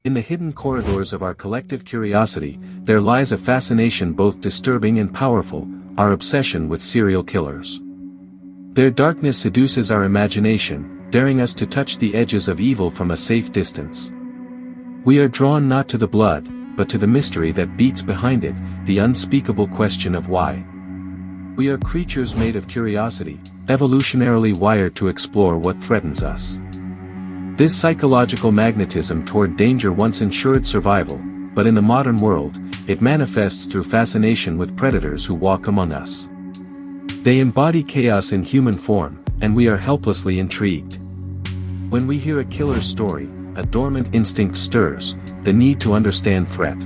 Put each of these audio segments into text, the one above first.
In the hidden corridors of our collective curiosity, there lies a fascination both disturbing and powerful, our obsession with serial killers. Their darkness seduces our imagination, daring us to touch the edges of evil from a safe distance. We are drawn not to the blood, but to the mystery that beats behind it, the unspeakable question of why. We are creatures made of curiosity, evolutionarily wired to explore what threatens us. This psychological magnetism toward danger once ensured survival, but in the modern world, it manifests through fascination with predators who walk among us. They embody chaos in human form, and we are helplessly intrigued. When we hear a killer's story, a dormant instinct stirs, the need to understand threat.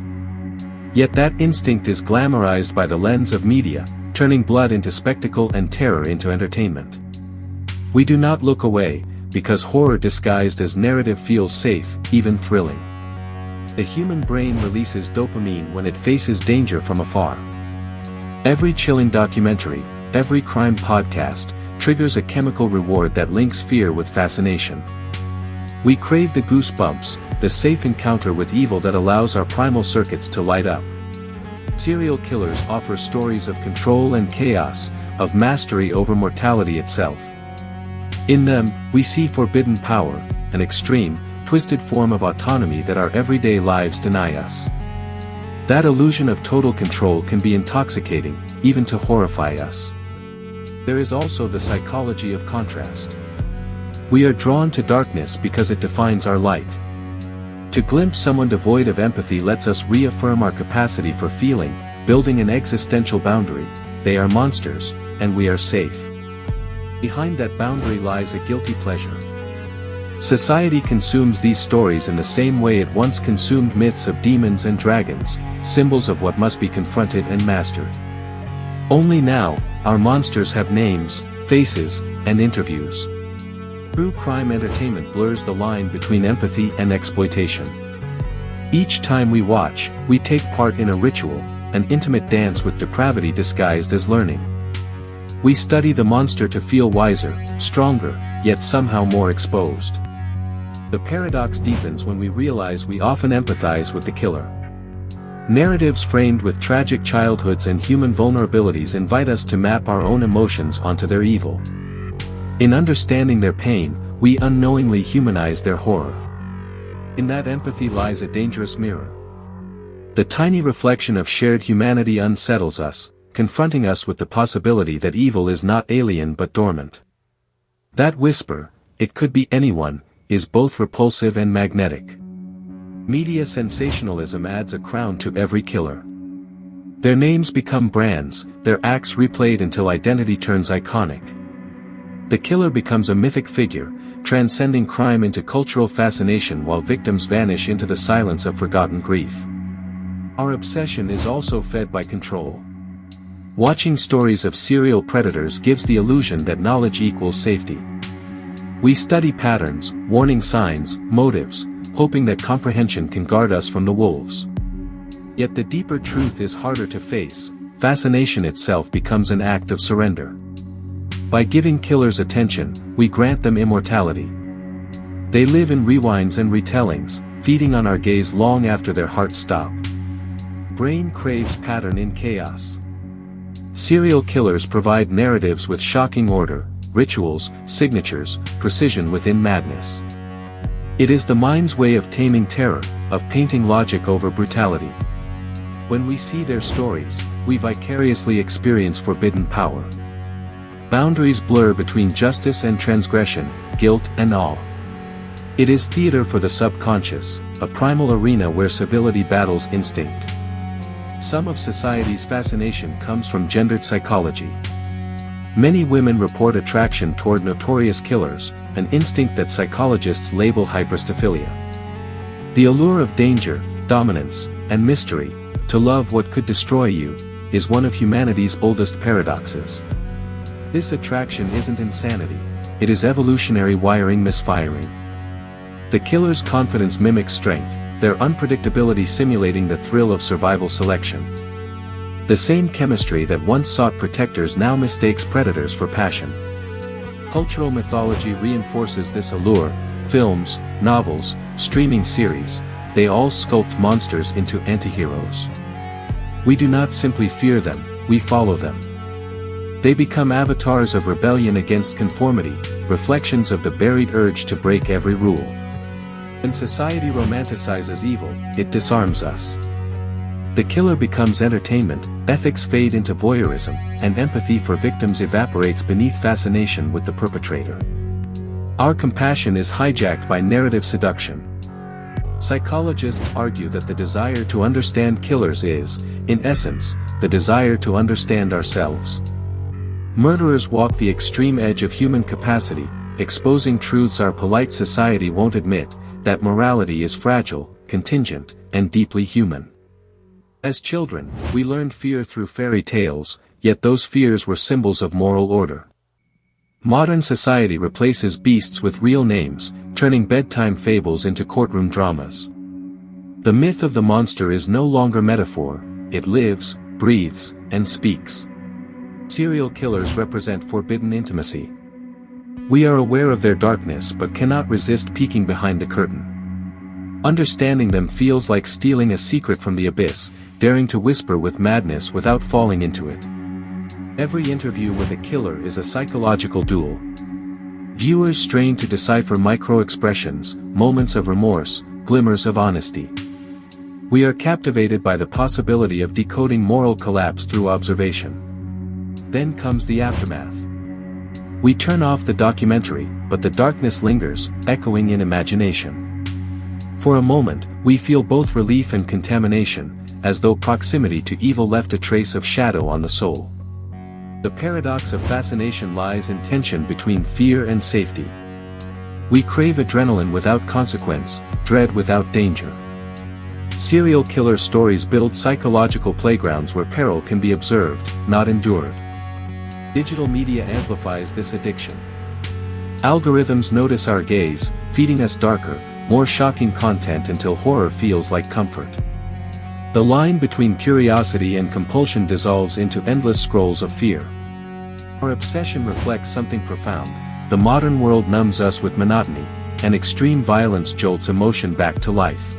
Yet that instinct is glamorized by the lens of media, turning blood into spectacle and terror into entertainment. We do not look away, because horror disguised as narrative feels safe, even thrilling. The human brain releases dopamine when it faces danger from afar. Every chilling documentary, every crime podcast, triggers a chemical reward that links fear with fascination. We crave the goosebumps, the safe encounter with evil that allows our primal circuits to light up. Serial killers offer stories of control and chaos, of mastery over mortality itself. In them, we see forbidden power, an extreme, twisted form of autonomy that our everyday lives deny us. That illusion of total control can be intoxicating, even to horrify us. There is also the psychology of contrast. We are drawn to darkness because it defines our light. To glimpse someone devoid of empathy lets us reaffirm our capacity for feeling, building an existential boundary. They are monsters, and we are safe. Behind that boundary lies a guilty pleasure. Society consumes these stories in the same way it once consumed myths of demons and dragons, symbols of what must be confronted and mastered. Only now, our monsters have names, faces, and interviews. True crime entertainment blurs the line between empathy and exploitation. Each time we watch, we take part in a ritual, an intimate dance with depravity disguised as learning. We study the monster to feel wiser, stronger, yet somehow more exposed. The paradox deepens when we realize we often empathize with the killer. Narratives framed with tragic childhoods and human vulnerabilities invite us to map our own emotions onto their evil. In understanding their pain, we unknowingly humanize their horror. In that empathy lies a dangerous mirror. The tiny reflection of shared humanity unsettles us, confronting us with the possibility that evil is not alien but dormant. That whisper, "It could be anyone," is both repulsive and magnetic. Media sensationalism adds a crown to every killer. Their names become brands, their acts replayed until identity turns iconic. The killer becomes a mythic figure, transcending crime into cultural fascination while victims vanish into the silence of forgotten grief. Our obsession is also fed by control. Watching stories of serial predators gives the illusion that knowledge equals safety. We study patterns, warning signs, motives, hoping that comprehension can guard us from the wolves. Yet the deeper truth is harder to face. Fascination itself becomes an act of surrender. By giving killers attention, we grant them immortality. They live in rewinds and retellings, feeding on our gaze long after their hearts stop. Brain craves pattern in chaos. Serial killers provide narratives with shocking order, rituals, signatures, precision within madness. It is the mind's way of taming terror, of painting logic over brutality. When we see their stories, we vicariously experience forbidden power. Boundaries blur between justice and transgression, guilt and awe. It is theater for the subconscious, a primal arena where civility battles instinct. Some of society's fascination comes from gendered psychology. Many women report attraction toward notorious killers, an instinct that psychologists label hyperstophilia. The allure of danger, dominance, and mystery, to love what could destroy you, is one of humanity's oldest paradoxes. This attraction isn't insanity, it is evolutionary wiring misfiring. The killer's confidence mimics strength, their unpredictability simulating the thrill of survival selection. The same chemistry that once sought protectors now mistakes predators for passion. Cultural mythology reinforces this allure. Films, novels, streaming series, they all sculpt monsters into antiheroes. We do not simply fear them, we follow them. They become avatars of rebellion against conformity, reflections of the buried urge to break every rule. When society romanticizes evil, it disarms us. The killer becomes entertainment, ethics fade into voyeurism, and empathy for victims evaporates beneath fascination with the perpetrator. Our compassion is hijacked by narrative seduction. Psychologists argue that the desire to understand killers is, in essence, the desire to understand ourselves. Murderers walk the extreme edge of human capacity, exposing truths our polite society won't admit, that morality is fragile, contingent, and deeply human. As children, we learned fear through fairy tales, yet those fears were symbols of moral order. Modern society replaces beasts with real names, turning bedtime fables into courtroom dramas. The myth of the monster is no longer metaphor, it lives, breathes, and speaks. Serial killers represent forbidden intimacy. We are aware of their darkness but cannot resist peeking behind the curtain. Understanding them feels like stealing a secret from the abyss, daring to whisper with madness without falling into it. Every interview with a killer is a psychological duel. Viewers strain to decipher micro-expressions, moments of remorse, glimmers of honesty. We are captivated by the possibility of decoding moral collapse through observation. Then comes the aftermath. We turn off the documentary, but the darkness lingers, echoing in imagination. For a moment, we feel both relief and contamination, as though proximity to evil left a trace of shadow on the soul. The paradox of fascination lies in tension between fear and safety. We crave adrenaline without consequence, dread without danger. Serial killer stories build psychological playgrounds where peril can be observed, not endured. Digital media amplifies this addiction. Algorithms notice our gaze, feeding us darker, more shocking content until horror feels like comfort. The line between curiosity and compulsion dissolves into endless scrolls of fear. Our obsession reflects something profound. The modern world numbs us with monotony, and extreme violence jolts emotion back to life.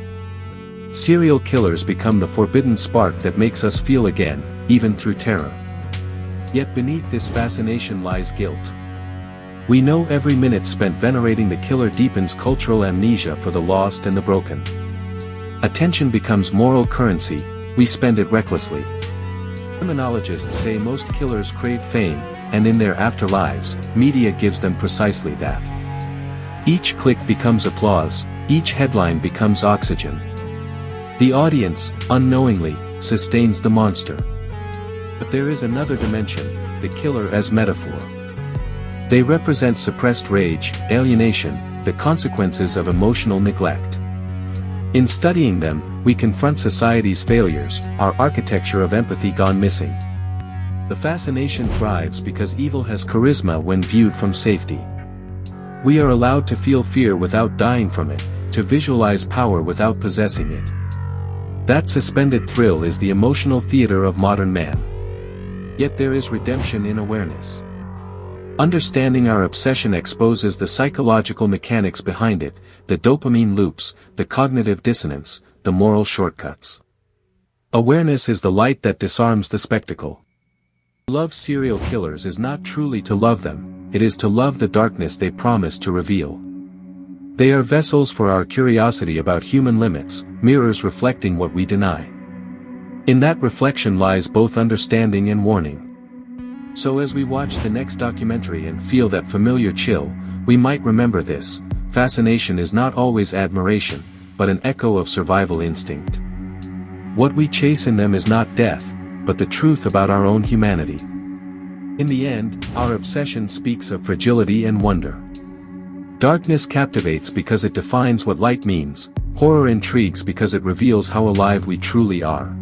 Serial killers become the forbidden spark that makes us feel again, even through terror. Yet beneath this fascination lies guilt. We know every minute spent venerating the killer deepens cultural amnesia for the lost and the broken. Attention becomes moral currency, we spend it recklessly. Criminologists say most killers crave fame, and in their afterlives, media gives them precisely that. Each click becomes applause, each headline becomes oxygen. The audience, unknowingly, sustains the monster. But there is another dimension, the killer as metaphor. They represent suppressed rage, alienation, the consequences of emotional neglect. In studying them, we confront society's failures, our architecture of empathy gone missing. The fascination thrives because evil has charisma when viewed from safety. We are allowed to feel fear without dying from it, to visualize power without possessing it. That suspended thrill is the emotional theater of modern man. Yet there is redemption in awareness. Understanding our obsession exposes the psychological mechanics behind it, the dopamine loops, the cognitive dissonance, the moral shortcuts. Awareness is the light that disarms the spectacle. To love serial killers is not truly to love them, it is to love the darkness they promise to reveal. They are vessels for our curiosity about human limits, mirrors reflecting what we deny. In that reflection lies both understanding and warning. So as we watch the next documentary and feel that familiar chill, we might remember this: fascination is not always admiration, but an echo of survival instinct. What we chase in them is not death, but the truth about our own humanity. In the end, our obsession speaks of fragility and wonder. Darkness captivates because it defines what light means, horror intrigues because it reveals how alive we truly are.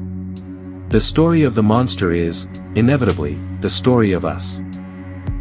The story of the monster is, inevitably, the story of us.